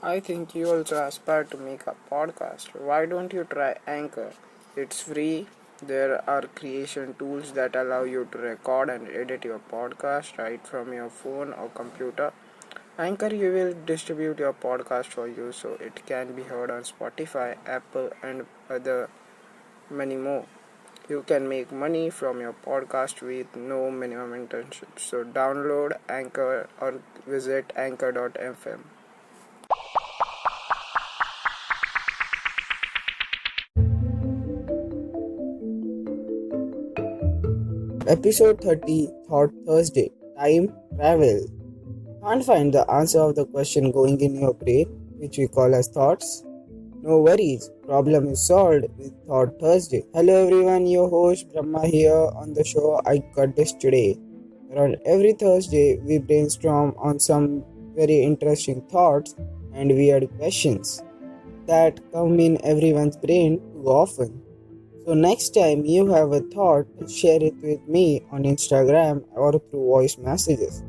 I think you also aspire to make a podcast. Why don't you try Anchor? It's free. There are creation tools that allow you to record and edit your podcast right from your phone or computer. Anchor you will distribute your podcast for you so it can be heard on Spotify, Apple and other many more. You can make money from your podcast with no minimum internship. So download Anchor or visit anchor.fm. Episode 30 Thought Thursday Time Travel. Can't find the answer of the question going in your brain, which we call as thoughts? No worries, problem is solved with Thought Thursday. Hello everyone, your host Bramha here on the show I Got This Today. Around every Thursday, we brainstorm on some very interesting thoughts and weird questions that come in everyone's brain too often. So next time you have a thought, share it with me on Instagram or through voice messages.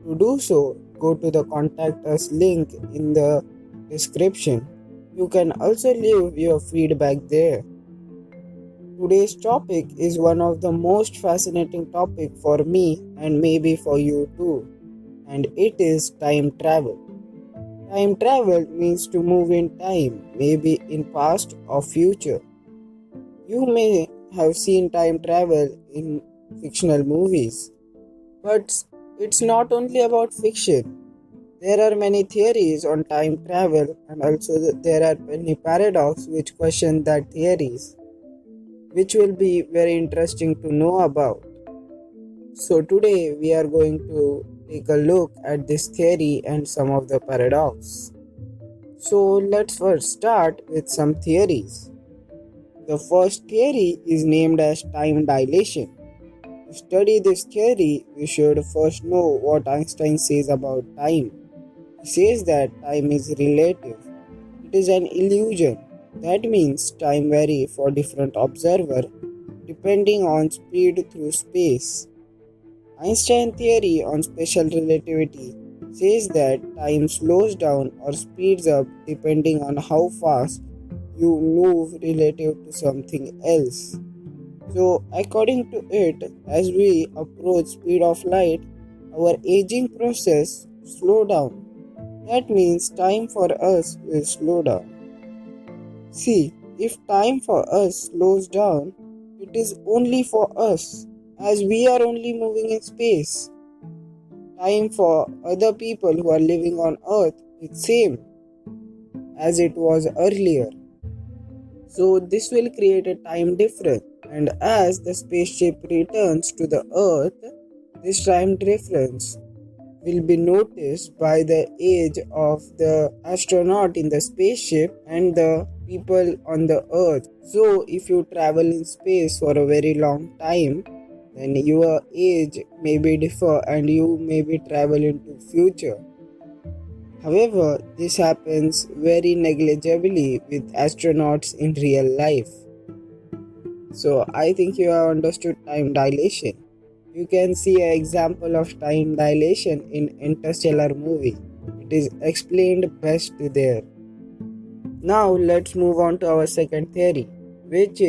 To do so, go to the contact us link in the description. You can also leave your feedback there. Today's topic is one of the most fascinating topics for me and maybe for you too, and it is time travel. Time travel means to move in time, maybe in past or future. You may have seen time travel in fictional movies, but it's not only about fiction. There are many theories on time travel, and also there are many paradoxes which question that theories, which will be very interesting to know about. So today we are going to take a look at this theory and some of the paradoxes. So let's first start with some theories. The first theory is named as time dilation. To study this theory, we should first know what Einstein says about time. He says that time is relative. It is an illusion. That means time varies for different observers depending on speed through space. Einstein's theory on special relativity says that time slows down or speeds up depending on how fast you move relative to something else. So according to it, as we approach speed of light, our aging process slow down. That means time for us will slow down. See, if time for us slows down, it is only for us, as we are only moving in space. Time for other people who are living on Earth is same as it was earlier. So this will create a time difference, and as the spaceship returns to the Earth, this time difference will be noticed by the age of the astronaut in the spaceship and the people on the Earth. So if you travel in space for a very long time, then your age may be differ and you may be travel into future. However, this happens very negligibly with astronauts in real life. So I think you have understood time dilation. You can see an example of time dilation in Interstellar movie. It is explained best there. Now let's move on to our second theory, which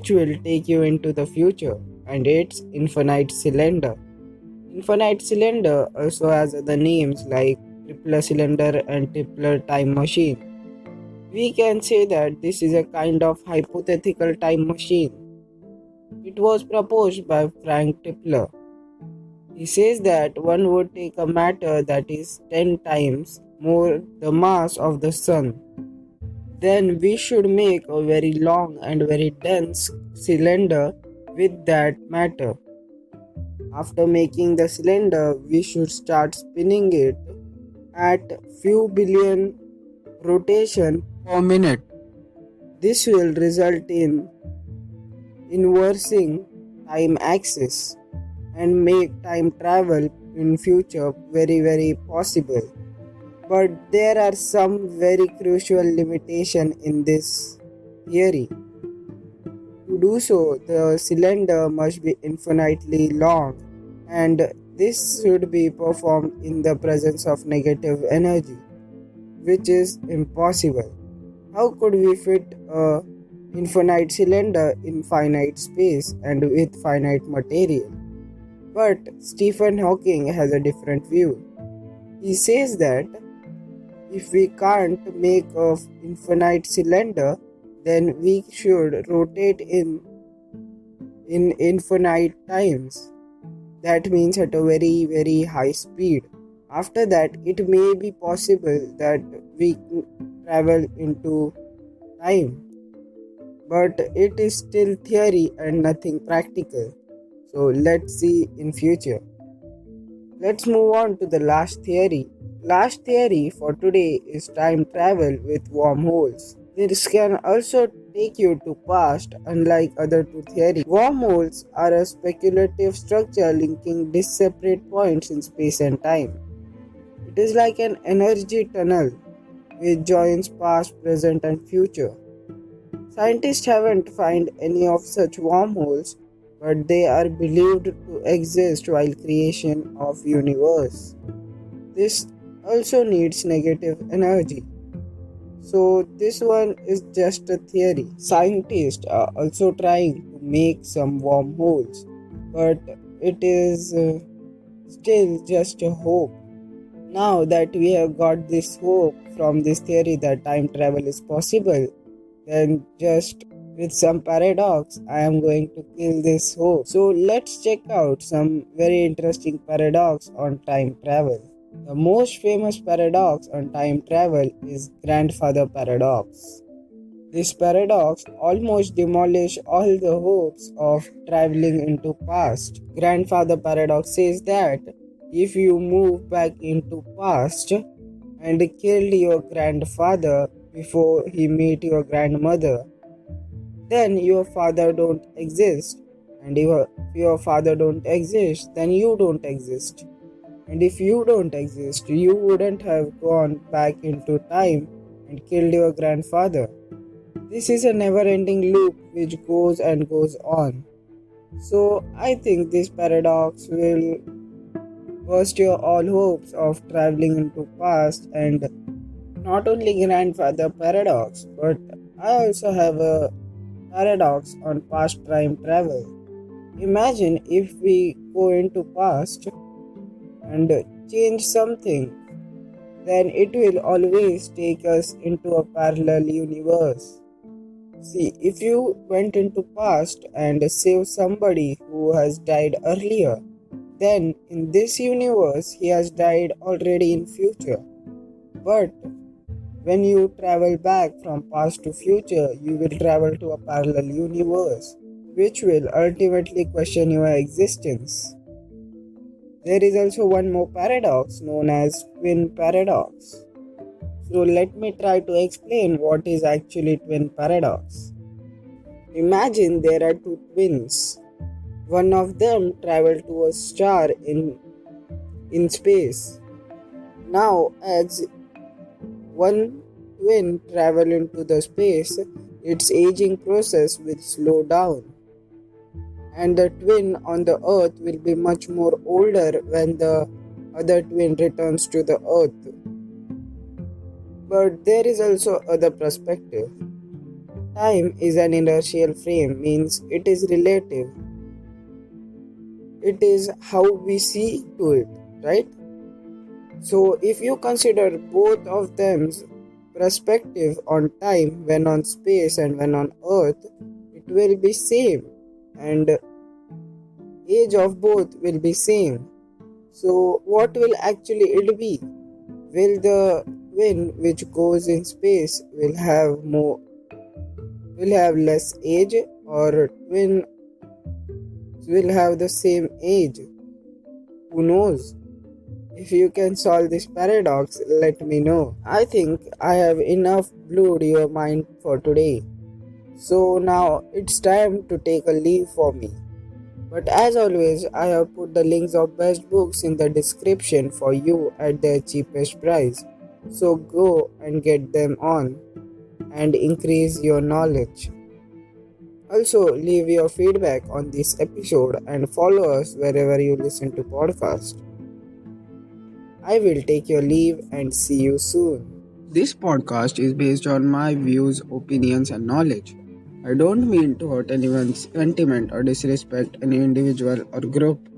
will take you into the future, and it's infinite cylinder. Infinite cylinder also has other names like tripler cylinder and tripler time machine. We can say that this is a kind of hypothetical time machine. It was proposed by Frank Tipler. He says that one would take a matter that is 10 times more the mass of the sun. Then we should make a very long and very dense cylinder with that matter. After making the cylinder, we should start spinning it at few billion rotation per minute. This will result in inversing time axis and make time travel in future very possible. But there are some very crucial limitation in this theory. To do so, the cylinder must be infinitely long, and this should be performed in the presence of negative energy. which is impossible. How could we fit a infinite cylinder in finite space and with finite material? But Stephen Hawking has a different view. He says that if we can't make an infinite cylinder, then we should rotate in infinite times. That means at a very, very high speed. After that, it may be possible that we travel into time, but it is still theory and nothing practical. So let's see in future. Let's move on to the last theory. Last theory for today is time travel with wormholes. This can also take you to past, unlike other two theories. Wormholes are a speculative structure linking disparate points in space and time. It is like an energy tunnel which joins past, present and future. Scientists haven't found any of such wormholes, but they are believed to exist while creation of universe. This also needs negative energy. So this one is just a theory. Scientists are also trying to make some wormholes, but it is still just a hope. Now that we have got this hope from this theory that time travel is possible, then just with some paradox, I am going to kill this hope. So let's check out some very interesting paradox on time travel. The most famous paradox on time travel is grandfather paradox. This paradox almost demolishes all the hopes of traveling into past. Grandfather paradox says that if you move back into past and killed your grandfather before he met your grandmother, then your father don't exist, and if your father don't exist, then you don't exist. And if you don't exist, you wouldn't have gone back into time and killed your grandfather. This is a never-ending loop which goes and goes on. So I think this paradox will burst your all hopes of traveling into past. And not only grandfather paradox, but I also have a paradox on past time travel. Imagine if we go into past and change something, then it will always take us into a parallel universe. See, if you went into past and saved somebody who has died earlier, then in this universe he has died already in future. But when you travel back from past to future, you will travel to a parallel universe, which will ultimately question your existence. There is also one more paradox known as twin paradox. So let me try to explain what is actually twin paradox. Imagine there are two twins. One of them traveled to a star in space. Now as one twin travel into the space, its aging process will slow down. And the twin on the earth will be much more older when the other twin returns to the earth. But there is also other perspective. Time is an inertial frame, means it is relative. It is how we see to it, right? So if you consider both of them's perspective on time when on space and when on earth, it will be same, and age of both will be same. So what will actually it be? Will the twin which goes in space will have less age, or twin will have the same age? Who knows? If you can solve this paradox, let me know. I think I have enough blowed your mind for today. So now it's time to take a leave for me. But as always, I have put the links of best books in the description for you at their cheapest price. So go and get them on and increase your knowledge. Also, leave your feedback on this episode and follow us wherever you listen to podcasts. I will take your leave and see you soon. This podcast is based on my views, opinions, and knowledge. I don't mean to hurt anyone's sentiment or disrespect any individual or group.